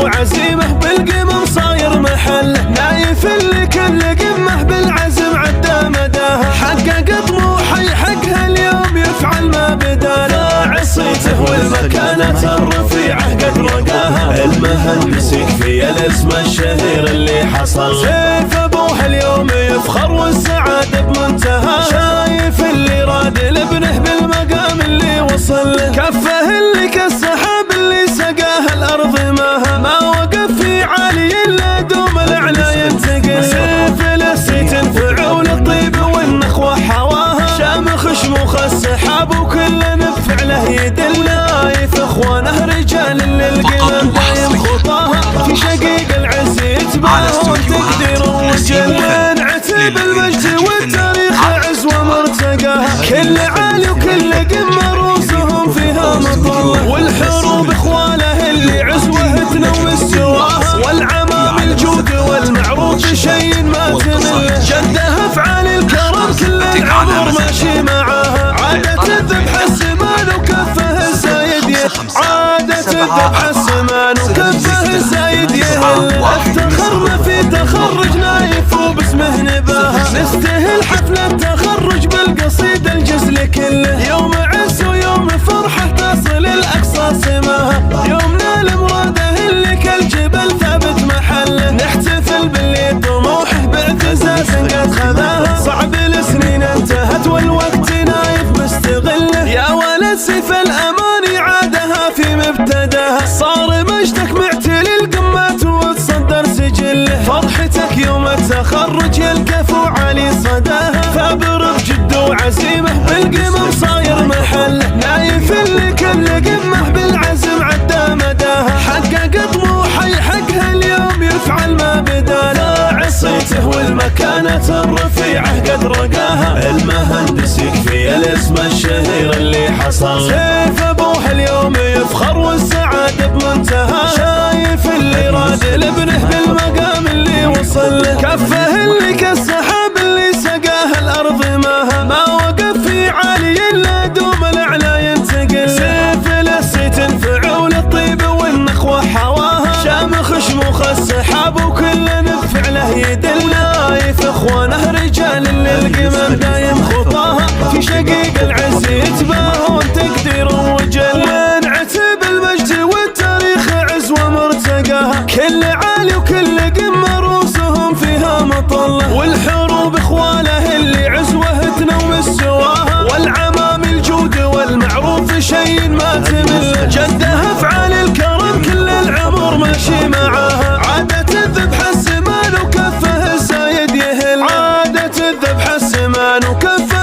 وعزيمة بالقمم صاير محله، نايف اللي كل قمه بالعزم عدى مداها، حقق طموحي حقها اليوم يفعل ما بداله، عصيته والمكانة الرفيعة قد رقاها، المهندس يكفي الاسم الشهير اللي حصل، سيف ابوه اليوم يفخر والسعادة بمنتهى، شايف اللي راد لابنه بالمقام اللي وصل له، كفه اللي كالسحاب اللي سقاه الارض ماها، ما وقف في عالي الا دوم الاعلى ينتقل، سيف لسي تنفع وللطيب والنخوة حواها، شامخ شموخ السحاب وكل نفع له يدل، نايف اخوانه رجال للقمم دايم خطاها، في شقيق العز يتباهون تقدير وجل، عتب المجد والتاريخ عز ومرتقاها، كل عالي وكل قمة روسهم فيها مطلة، والحروب اخوانه اللي عزوه تنوي سواها، والعمام الجود والمعروف شيء ما تمل، جده افعال الكرم كل العمر ماشي معاها، عادة الذبح السمان وكفه الزايد عادة الذبح السمان وكفه الزايد يهل، افتخر ما في تخرج نايف وباسمه نباها، نستهل حفلة تخرج بالقصيدة الجزل كله، يوم عز ويوم فرحة تصل الأقصى سماها، يوم نال مراده اللي كالجبل ثابت محله، نحتفل باللي طموحه باعتزاز قد خذاها، صعب السنين انتهت والوقت نايف مستغله، يا ولد سيف الأماني عادها في مبتداها، صار مجدك معتلي القمات وتصدر سجله، فرحتك يوم التخرج يا الكفو علي صداها، ثابر بجد وعزيمة بالقمم صاير محله، نايف اللي كل قمه بالعزم عدى مداها، حقق طموحي حقها اليوم يفعل ما بداله، عصيته والمكانة الرفيعة قد رقاها، المهندس يكفي الاسم الشهير اللي حصل، سيف ابوه اليوم يفخر والسعادة بمنتهى، شايف اللي راد لابنه بالمقام اللي وصل له، كفه اللي كالسحاب اللي سقاه الارض ماها، ما وقف في عالي الا دوم الاعلى ينتقل، سيف لسي تنفع وللطيب والنخوة حواها، شامخ شموخ السحاب وكل نفع له يدل، نايف اخوانه رجال للقمم دايم خطاها، في شقيق العز يتباهون تقدير وجل، عتب المجد والتاريخ عز ومرتقاها، كل عالي وكل قمة روسهم فيها مطلة، والحروب اخوانه اللي عزوه تنوي سواها، والعمام الجود والمعروف شيء ما تمل، جده افعال الكرم كل العمر ماشي معاها، عادة الذبح السمان وكفه الزايد يهل، عادة الذبح السمان وكفه